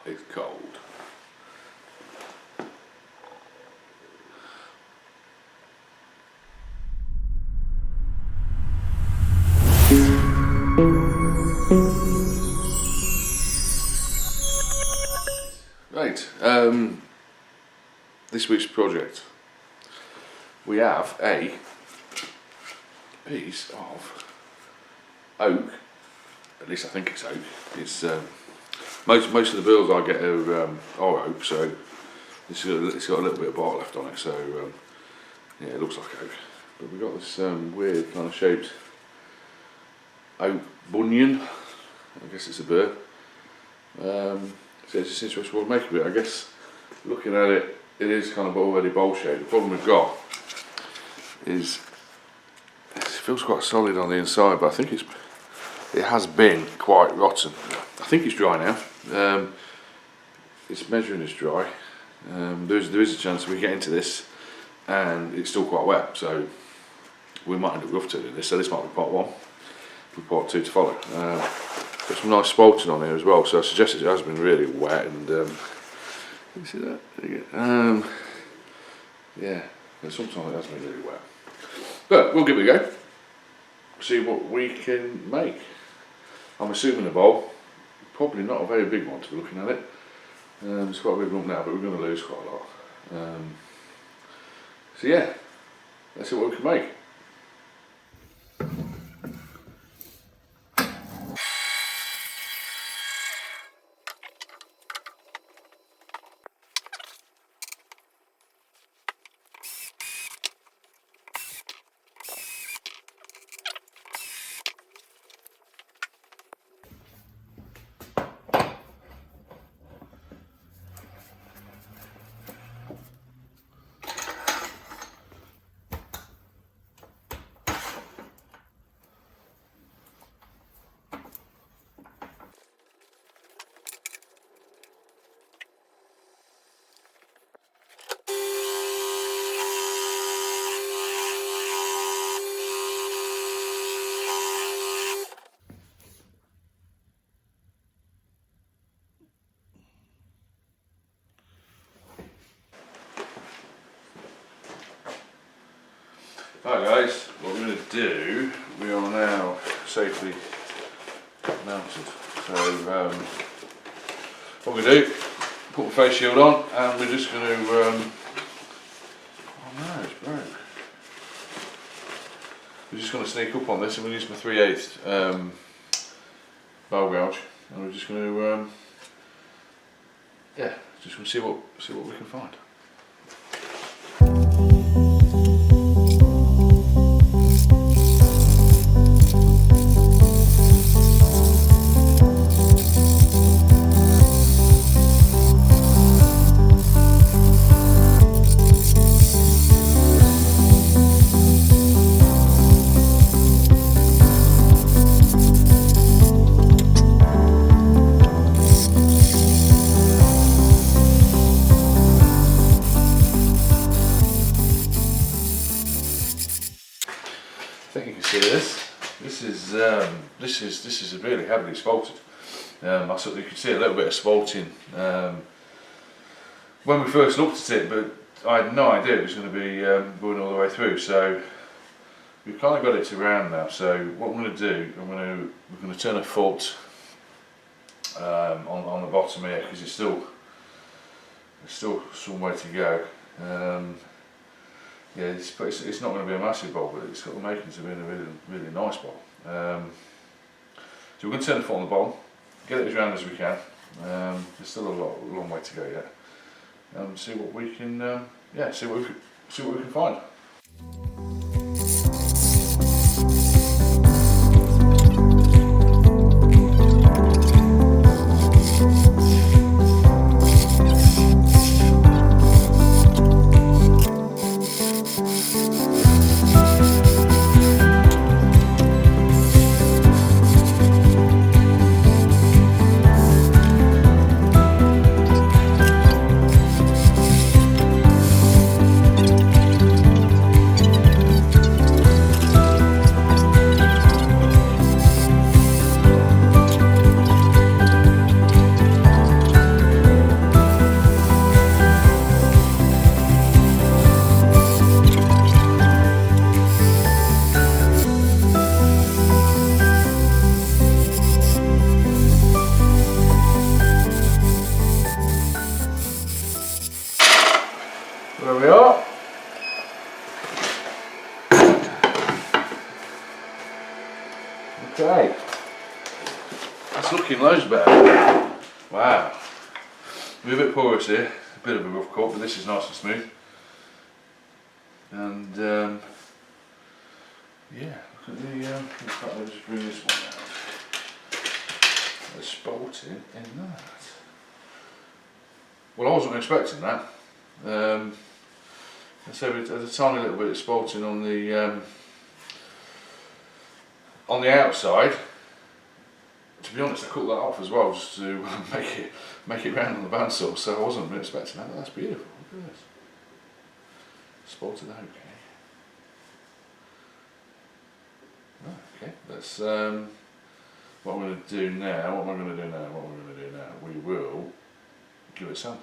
it's cold. Right, this week's project. We have a piece of oak. At least I think it's oak. It's most of the burls I get are oak, so it's got a little bit of bark left on it. So yeah, it looks like oak. But we've got this weird kind of shaped oak bunion. I guess it's a bird. So it's just interesting what to make of it. I guess looking at it, it is kind of already bowl shaped. The problem we've got is it feels quite solid on the inside, but I think it has been quite rotten. I think it's dry now. It's measuring as dry. There is a chance we get into this and it's still quite wet, so we might end up rough turning this. So this might be part one, with part two to follow. Got some nice spalting on here as well, so I suggest it has been really wet. And you see that? There you go. Yeah, sometimes it has been really wet. But we'll give it a go. See what we can make. I'm assuming a bowl. Probably not a very big one to be looking at it. It's quite a big lump now, but we're going to lose quite a lot. So yeah, let's see what we can make. Hi guys, what we're going to do, we are now safely mounted. So what we do, put the face shield on and we're just going to, oh no, it's broke. We're just going to sneak up on this and we'll use my 3/8 bow gouge and we're just going to, yeah, just going to see what we can find. I think you can see this. This is really heavily spalted. You can see a little bit of spalting when we first looked at it, but I had no idea it was going to be going all the way through. So we've kind of got it to round now. So what I'm going to do, we're going to turn a foot on the bottom here because there's still some way to go. Yeah, it's not going to be a massive bowl, but it's got the makings of being a really nice bowl. So we're going to turn the foot on the bowl, get it as round as we can. There's still a long way to go yet. See what we can, see what we can find. It's looking loads better. Wow. We're a bit porous here, a bit of a rough cut, but this is nice and smooth. And yeah, look at the, in fact I'll just bring this one out. The spalting in that. Well, I wasn't expecting that. So there's a tiny little bit of spalting on the outside. To be honest, I cut that off as well just to make it round on the bandsaw. So I wasn't really expecting that. But that's beautiful. Look at this. Spalted oak. Okay, that's what I'm going to do now. We will give it a sand.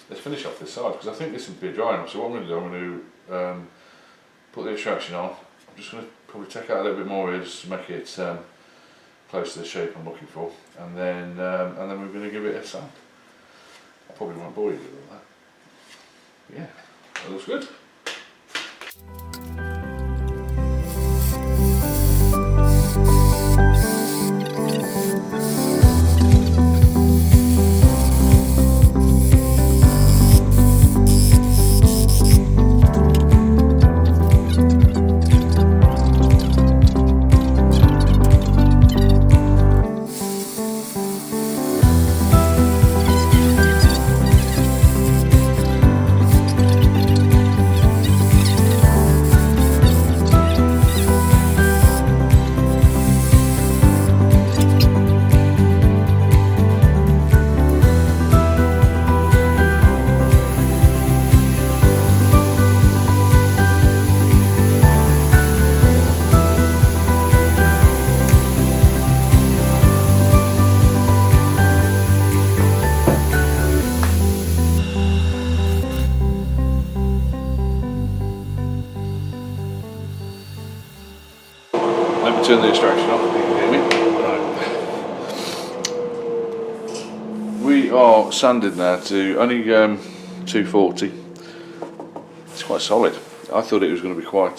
Let's finish off this side because I think this will be dry enough. So what I'm going to do, I'm going to put the extraction on. I'm just going to probably take out a little bit more here just to make it close to the shape I'm looking for, and then we're going to give it a sand. I probably won't bore you with all that. Yeah, that looks good. Let me turn the extraction off. You can hear me? Right. We are sanded now to only 240. It's quite solid. I thought it was going to be quite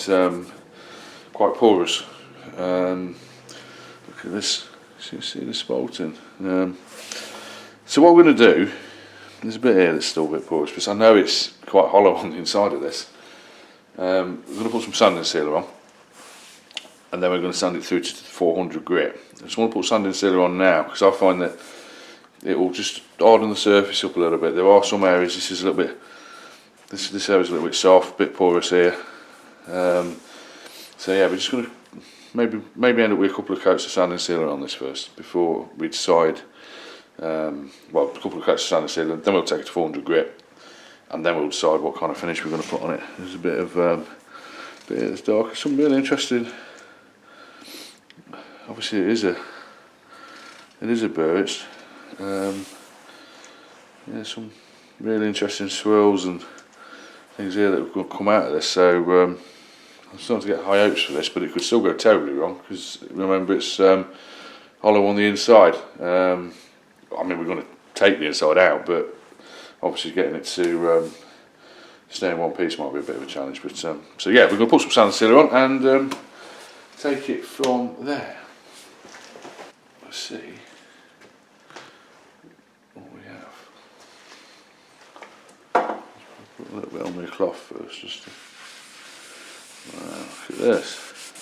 porous. Look at this. You see the spalting. So what we're going to do, there's a bit here that's still a bit porous, because I know it's quite hollow on the inside of this. We're going to put some sanding sealer on, and then we're going to sand it through to 400 grit. I just want to put sanding sealer on now because I find that it will just harden the surface up a little bit. There are some areas, this is a little bit, this area is a little bit soft, a bit porous here. So yeah, we're just going to maybe end up with a couple of coats of sanding sealer on this first before we decide. Well, a couple of coats of sanding sealer, then we'll take it to 400 grit, and then we'll decide what kind of finish we're going to put on it. There's a bit of this dark, some really interesting. Obviously, it is a birch. Yeah, some really interesting swirls and things here that will come out of this. So I'm starting to get high hopes for this, but it could still go terribly wrong because remember it's hollow on the inside. I mean, we're going to take the inside out, but obviously getting it to stay in one piece might be a bit of a challenge. But so yeah, we're going to put some sanding sealer on and take it from there. Let's see what we have. Put a little bit on my cloth first, just to, look at this.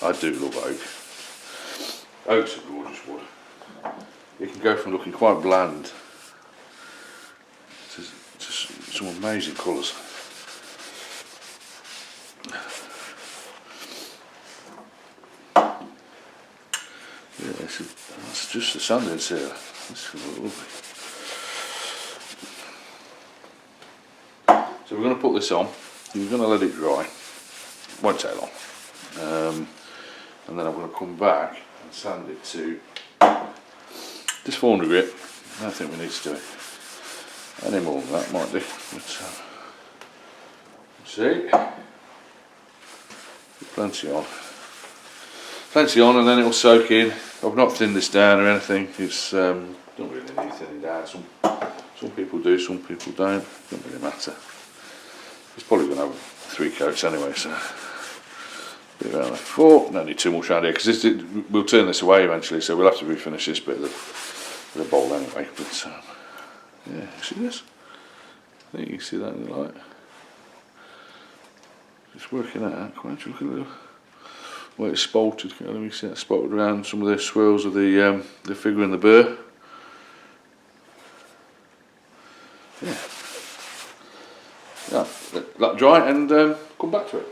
I do love oak. Oak's a gorgeous wood. It can go from looking quite bland to some amazing colours. Yeah, that's just the sanding sealer. This is going to look lovely. So we're going to put this on. We're going to let it dry. Won't take long. And then I'm going to come back and sand it to just 400 grit. I don't think we need to do it any more than that, might do. But see, plenty on. Plenty on, and then it'll soak in. I've not thinned this down or anything. It's don't really need thinning down. Some people do, some people don't. Doesn't really matter. It's probably going to have 3 coats anyway, so bit around the foot. No need too much around here because we'll turn this away eventually, so we'll have to refinish this bit of the bowl anyway. But yeah, see this? I think you can see that in the light. It's working out quite. Look at the way it's spalted. Let me see that spotted around some of the swirls of the figure and the burr. Yeah. Yeah, let that dry and come back to it.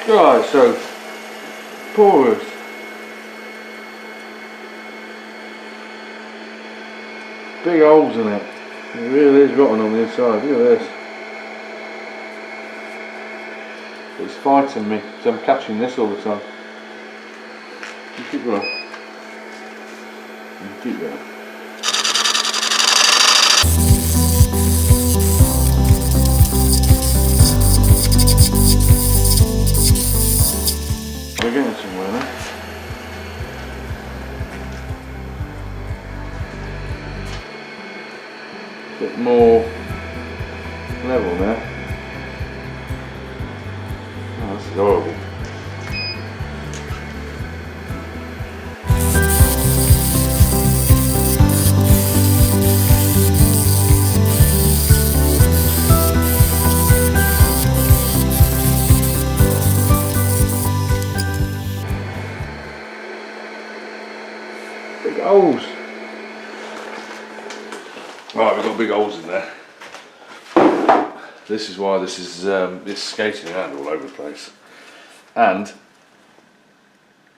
Right, so porous. Big holes in it. It really is rotten on the inside. Look at this. It's fighting me, so I'm catching this all the time. You keep going. You keep going. We're getting somewhere now. A bit more level now. Oh, this is horrible. Big holes. Right, we've got big holes in there. This is why this is it's skating around all over the place, and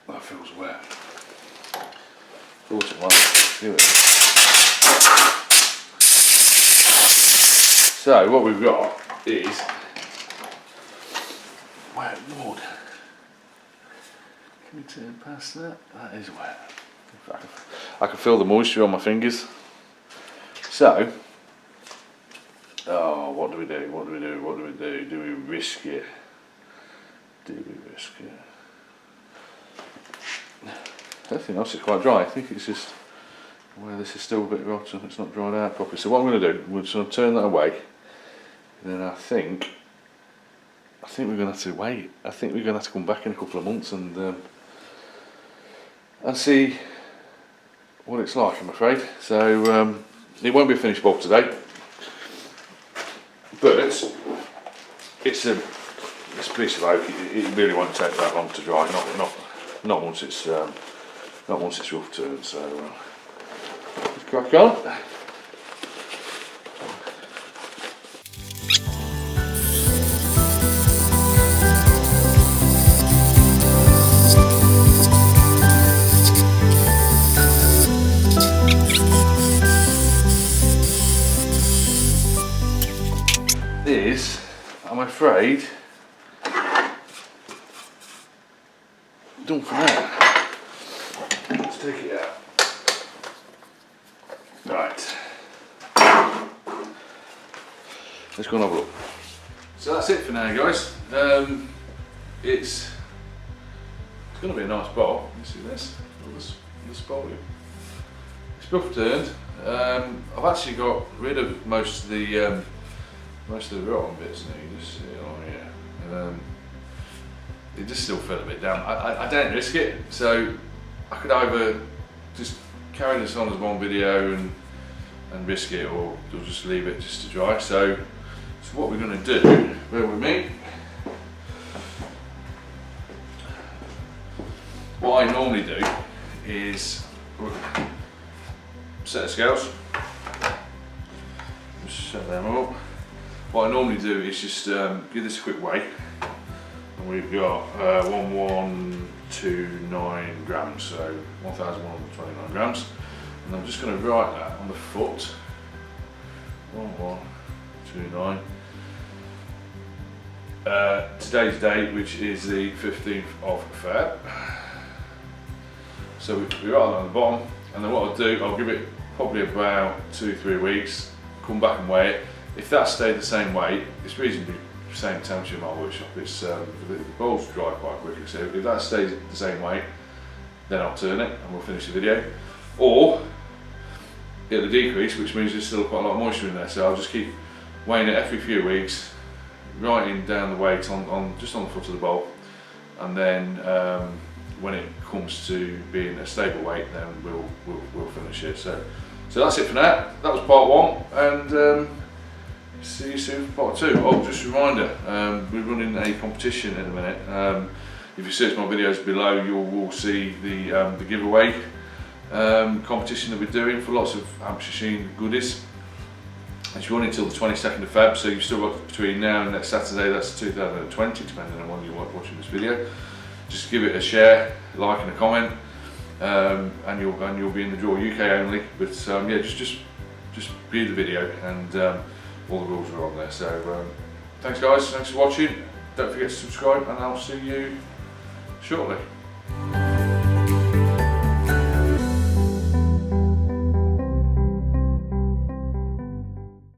that feels wet. Thought it might do it. So what we've got is wet wood. Can we turn past that? That is wet. I can feel the moisture on my fingers. So, oh, what do we do? What do we do? What do we do? Do we risk it? Do we risk it? Everything else is quite dry. I think it's just where this is still a bit rotten. It's not dried out properly. So what I'm going to do, we're just going to turn that away. And then I think we're going to have to wait. I think we're going to have to come back in a couple of months and see what it's like, I'm afraid. So it won't be a finished bowl today, but it's a piece of oak. It really won't take that long to dry. Not once it's rough turned. So let's crack on. Is, I'm afraid, done for now. Let's take it out. Right. Let's go and have a look. So that's it for now, guys. It's going to be a nice bowl. You see this? This bowl here. It's rough turned. I've actually got rid of most of the rotten bits now. You just see it on here. It just still felt a bit damp. I don't risk it, so I could either just carry this on as one video and risk it, or just leave it just to dry. So what we're going to do, bear with me. What I normally do is set the scales, just set them up. What I normally do is just give this a quick weigh, and we've got 1129 grams, so 1129 grams, and I'm just going to write that on the foot, 1129, today's date, which is the 15th of Feb. So we're right on the bottom, and then what I'll do, I'll give it probably about 2-3 weeks, come back and weigh it. If that stayed the same weight, it's reasonably the same temperature in my workshop, it's, the bowls dry quite quickly, so if that stays the same weight, then I'll turn it and we'll finish the video. Or it'll decrease, which means there's still quite a lot of moisture in there, so I'll just keep weighing it every few weeks, writing down the weight on just on the foot of the bowl, and then when it comes to being a stable weight, then we'll finish it. So that's it for now. That was part 1, and see you soon for part 2. Oh, just a reminder, we're running a competition in a minute. If you search my videos below, you will see the giveaway competition that we're doing for lots of Hampshire Sheen goodies. It's running until the 22nd of Feb, so you've still got between now and next Saturday, that's 2020, depending on when you're watching this video. Just give it a share, like and a comment, and you'll be in the draw, UK only. But yeah, just view the video, and all the rules are on there. So thanks guys, thanks for watching. Don't forget to subscribe, and I'll see you shortly.